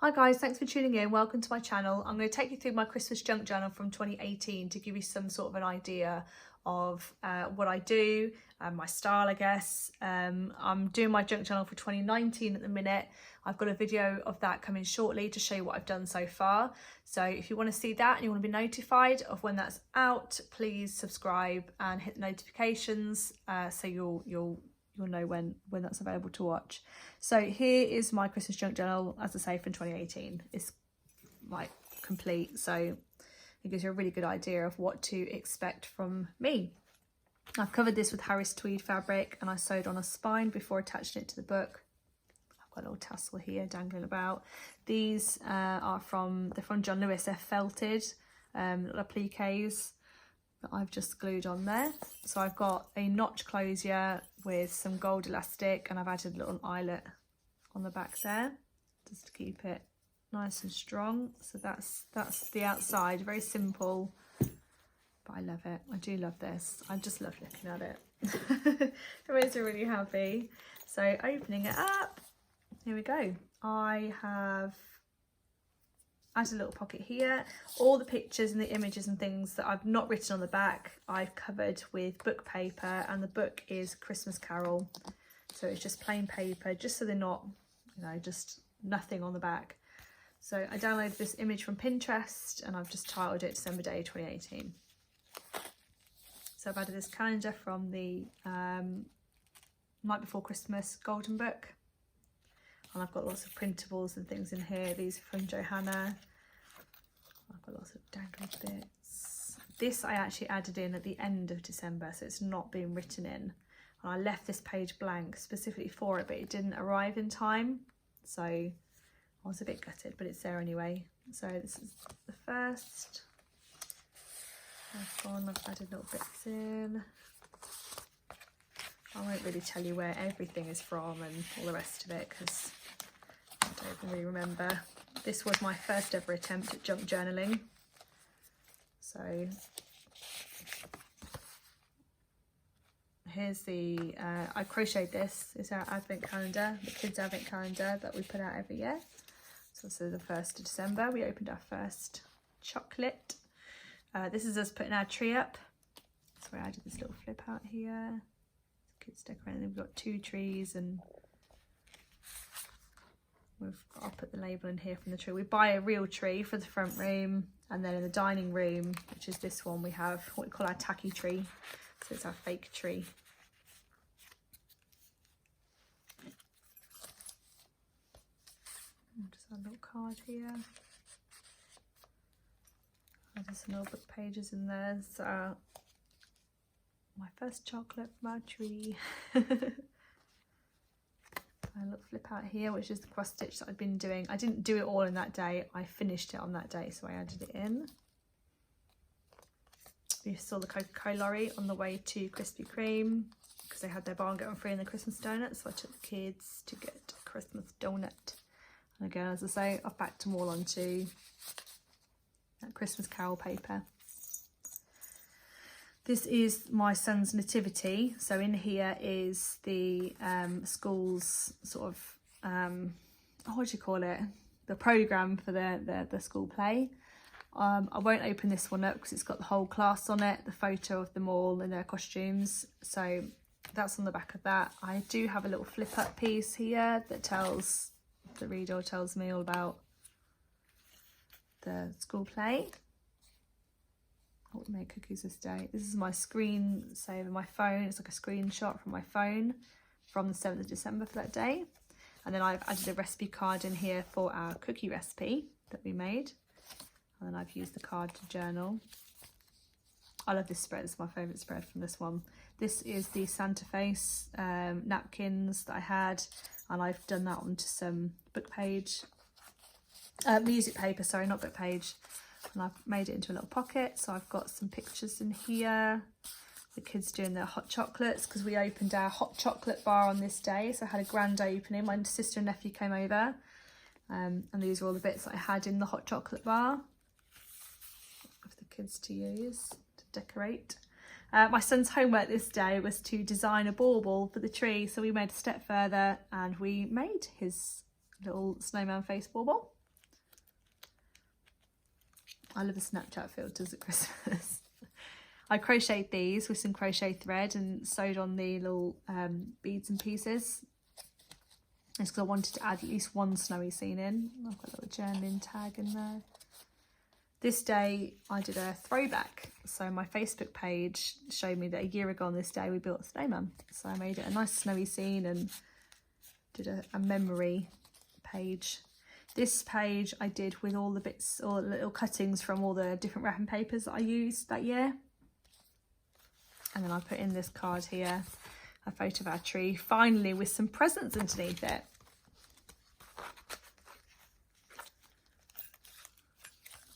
Hi guys, thanks for tuning in. Welcome to my channel. I'm going to take you through my Christmas junk journal from 2018 to give you some sort of an idea of what I do and my style, I guess. I'm doing my junk journal for 2019 at the minute. I've got a video of that coming shortly to show you what I've done so far. So if you want to see that and you want to be notified of when that's out, please subscribe and hit the notifications so you'll know when that's available to watch. So here is my Christmas junk journal, as I say, from 2018. It's like complete, so it gives you a really good idea of what to expect from me. I've covered this with Harris tweed fabric and I sewed on a spine before attaching it to the book. I've got a little tassel here dangling about. These are from John Lewis. They're felted little appliques that I've just glued on there. So I've got a notch closure with some gold elastic and I've added a little eyelet on the back there just to keep it nice and strong. So that's the outside, very simple, but I love it. I do love this. I just love looking at it. It makes me really happy. So opening it up, here we go. I have added a little pocket here. All the pictures and the images and things that I've not written on the back, I've covered with book paper, and the book is Christmas Carol. So it's just plain paper, just so they're not, just nothing on the back. So I downloaded this image from Pinterest and I've just titled it December Day 2018. So I've added this calendar from the Night Before Christmas Golden Book. And I've got lots of printables and things in here. These are from Johanna. I've got lots of dangly bits. This I actually added in at the end of December, so it's not been written in. And I left this page blank specifically for it, but it didn't arrive in time. So I was a bit gutted, but it's there anyway. So this is the first. I've added little bits in. I won't really tell you where everything is from and all the rest of it because I don't even really remember. This was my first ever attempt at junk journaling. So here's the, I crocheted this. It's our advent calendar, the kids' advent calendar that we put out every year. So this is the 1st of December. We opened our first chocolate. This is us putting our tree up. So I added this little flip out here. Kids decorating. We've got 2 trees and I'll put the label in here from the tree. We buy a real tree for the front room, and then in the dining room, which is this one, we have what we call our tacky tree. So it's our fake tree. Just add a little card here. There's some little book pages in there. So my first chocolate from our tree. A little flip out here, which is the cross stitch that I've been doing. I didn't do it all in that day. I finished it on that day, so I added it in. We saw the Coca-Cola lorry on the way to Krispy Kreme because they had their buy one get one free in the Christmas donuts. So I took the kids to get a Christmas donut. And again, as I say, I've backed them all onto that Christmas Carol paper. This is my son's nativity. So in here is the school's sort of, what do you call it? The programme for the school play. I won't open this one up because it's got the whole class on it, the photo of them all in their costumes. So that's on the back of that. I do have a little flip up piece here that tells the reader, tells me all about the school play. I would make cookies this day. This is my screen saver, my phone. It's like a screenshot from my phone from the 7th of December for that day. And then I've added a recipe card in here for our cookie recipe that we made. And then I've used the card to journal. I love this spread. It's my favourite spread from this one. This is the Santa face napkins that I had. And I've done that onto some book page. Music paper, sorry, not book page. And I've made it into a little pocket. So I've got some pictures in here. The kids doing their hot chocolates because we opened our hot chocolate bar on this day. So I had a grand opening. My sister and nephew came over. And these are all the bits that I had in the hot chocolate bar for the kids to use to decorate. My son's homework this day was to design a bauble for the tree. So we made a step further and we made his little snowman face bauble. I love the Snapchat filters at Christmas. I crocheted these with some crochet thread and sewed on the little beads and pieces. It's because I wanted to add at least one snowy scene in. I've got a little journaling tag in there. This day I did a throwback. So my Facebook page showed me that a year ago on this day we built a snowman. So I made it a nice snowy scene and did a memory page. This page I did with all the bits, all the little cuttings from all the different wrapping papers that I used that year. And then I put in this card here, a photo of our tree, finally with some presents underneath it.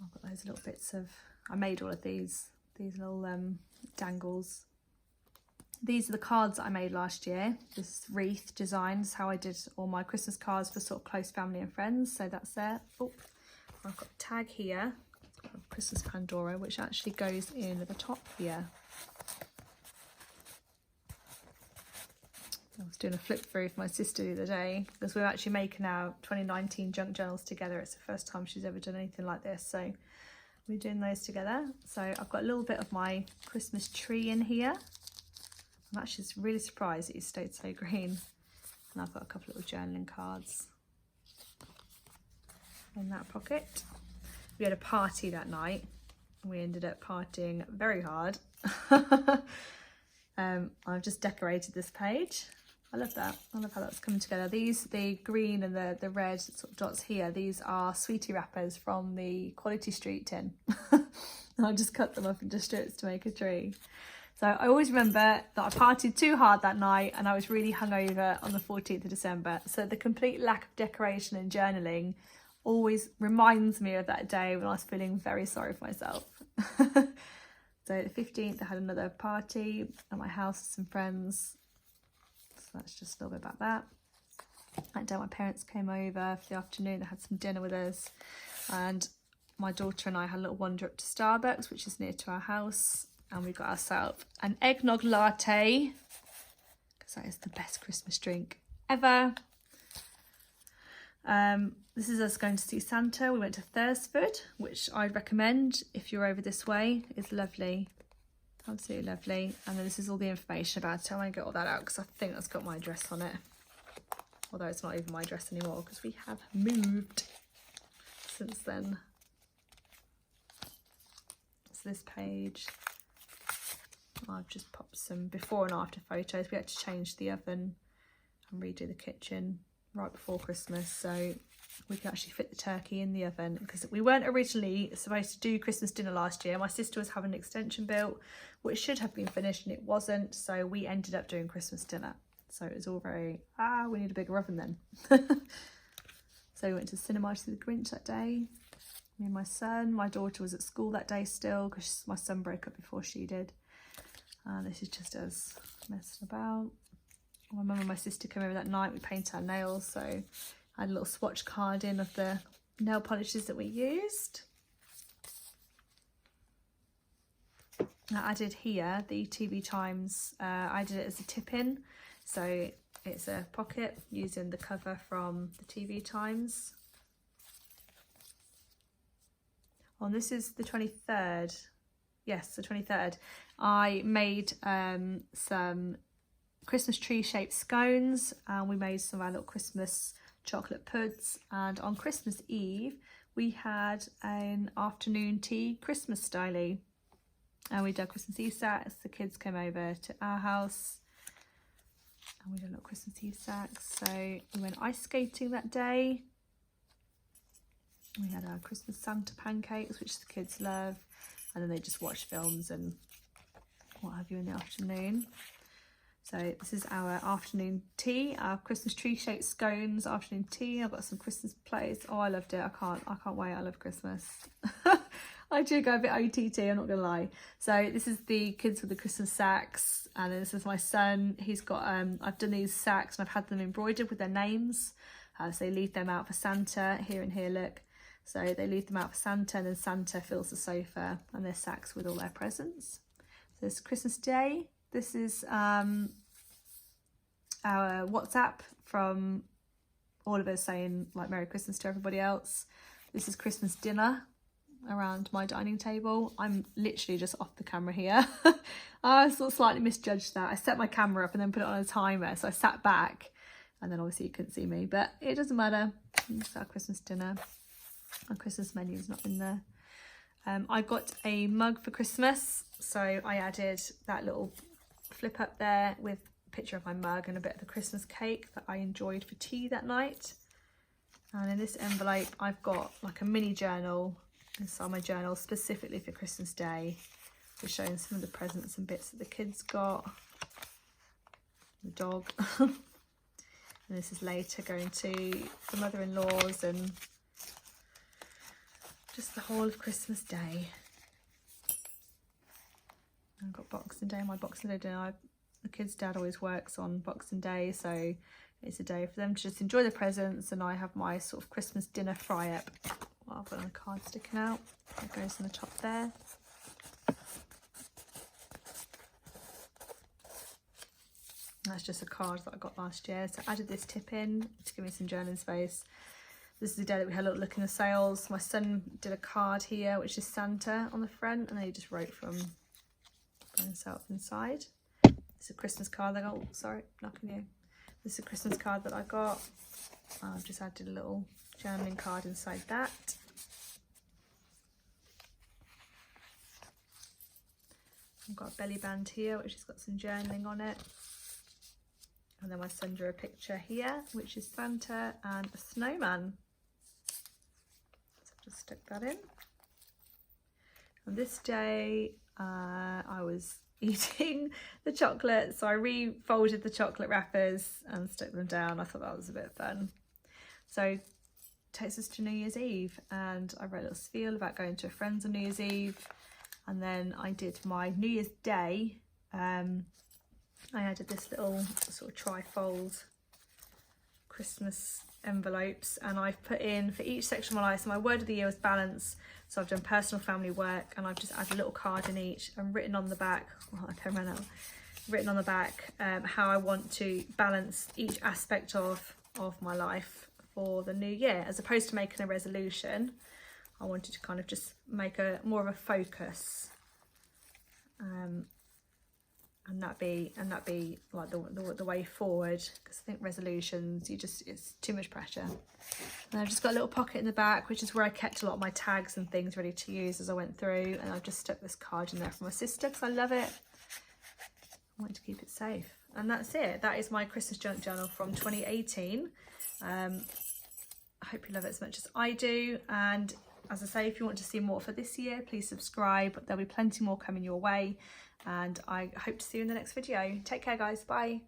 I've got those little bits of, I made all of these little dangles. These are the cards that I made last year. This wreath design is how I did all my Christmas cards for sort of close family and friends. So that's there. Oh, I've got a tag here, Christmas Pandora, which actually goes in at the top here. I was doing a flip through for my sister the other day because we're actually making our 2019 junk journals together. It's the first time she's ever done anything like this. So we're doing those together. So I've got a little bit of my Christmas tree in here. I'm actually really surprised that it stayed so green. And I've got a couple of little journaling cards in that pocket. We had a party that night. We ended up partying very hard. I've just decorated this page. I love that. I love how that's coming together. These, the green and the red sort of dots here, these are sweetie wrappers from the Quality Street tin. I just cut them up into strips to make a tree. So I always remember that I partied too hard that night and I was really hungover on the 14th of December. So the complete lack of decoration and journaling always reminds me of that day when I was feeling very sorry for myself. So the 15th I had another party at my house with some friends. So that's just a little bit about that. That day my parents came over for the afternoon. They had some dinner with us. And my daughter and I had a little wander up to Starbucks, which is near to our house. And we got ourselves an eggnog latte, because that is the best Christmas drink ever. This is us going to see Santa. We went to Thursford, which I'd recommend if you're over this way. It's lovely, absolutely lovely. And then this is all the information about it. I want to get all that out because I think that's got my address on it. Although it's not even my address anymore because we have moved since then. So this page, I've just popped some before and after photos. We had to change the oven and redo the kitchen right before Christmas so we could actually fit the turkey in the oven, because we weren't originally supposed to do Christmas dinner last year. My sister was having an extension built which should have been finished and it wasn't, so we ended up doing Christmas dinner. So it was all very, we need a bigger oven then. So we went to the cinema to see the Grinch that day, me and my son. My daughter was at school that day still because my son broke up before she did. This is just us messing about. My mum and my sister came over that night. We painted our nails, so I had a little swatch card in of the nail polishes that we used. I added here the TV Times. I did it as a tip-in, so it's a pocket using the cover from the TV Times. Oh, and this is the 23rd. Yes, the 23rd. I made some Christmas tree shaped scones, and we made some of our little Christmas chocolate puds, and on Christmas Eve we had an afternoon tea Christmas stylie, and we did Christmas Eve sacks. The kids came over to our house and we did a little Christmas Eve sacks. So we went ice skating that day. We had our Christmas Santa pancakes, which the kids love, and then they just watch films and what have you in the afternoon. So this is our afternoon tea, our Christmas tree shaped scones afternoon tea. I've got some Christmas plates. Oh, I loved it. I can't wait. I love Christmas. I do go a bit OTT, I'm not gonna lie. So this is the kids with the Christmas sacks, and then this is my son. He's got I've done these sacks and I've had them embroidered with their names. So they leave them out for Santa. Here and here, look. So they leave them out for Santa, and then Santa fills the sofa and their sacks with all their presents. So it's Christmas Day. This is our WhatsApp from all of us saying like Merry Christmas to everybody else. This is Christmas dinner. around my dining table. I'm literally just off the camera here. I sort of slightly misjudged that. I set my camera up and then put it on a timer, so I sat back and then obviously you couldn't see me, but it doesn't matter. It's our Christmas dinner. Our Christmas menu is not in there. I got a mug for Christmas, so I added that little flip up there with a picture of my mug and a bit of the Christmas cake that I enjoyed for tea that night. And in this envelope I've got like a mini journal inside my journal specifically for Christmas Day, just showing some of the presents and bits that the kids got, the dog. And this is later going to the mother-in-law's and just the whole of Christmas Day. I've got Boxing Day, my Boxing Day dinner. The kids' dad always works on Boxing Day, so it's a day for them to just enjoy the presents, and I have my sort of Christmas dinner fry up. Well, I've got a card sticking out. It goes on the top there. That's just a card that I got last year. So I added this tip in to give me some journaling space. This is the day that we had a little look in the sales. My son did a card here, which is Santa on the front, and then he just wrote from himself inside. It's a Christmas card that I got. Oh, sorry, knocking you. This is a Christmas card that I got. I've just added a little journaling card inside that. I've got a belly band here, which has got some journaling on it. And then my son drew a picture here, which is Santa and a snowman. So I've just stuck that in. On this day, I was eating the chocolate, so I refolded the chocolate wrappers and stuck them down. I thought that was a bit of fun. So it takes us to New Year's Eve, and I wrote a little spiel about going to a friend's on New Year's Eve, and then I did my New Year's Day. I added this little sort of tri-fold Christmas envelopes, and I've put in for each section of my life. So my word of the year was balance. So I've done personal, family, work, and I've just added a little card in each and written on the back, well, I pen ran out, written on the back how I want to balance each aspect of my life for the new year. As opposed to making a resolution, I wanted to kind of just make a more of a focus. And that be like the way forward, because I think resolutions, it's too much pressure. And I've just got a little pocket in the back, which is where I kept a lot of my tags and things ready to use as I went through, and I've just stuck this card in there for my sister because I love it. I want to keep it safe. And that's it. That is my Christmas junk journal from 2018. I hope you love it as much as I do, and as I say, if you want to see more for this year, please subscribe. There'll be plenty more coming your way. And I hope to see you in the next video. Take care, guys. Bye.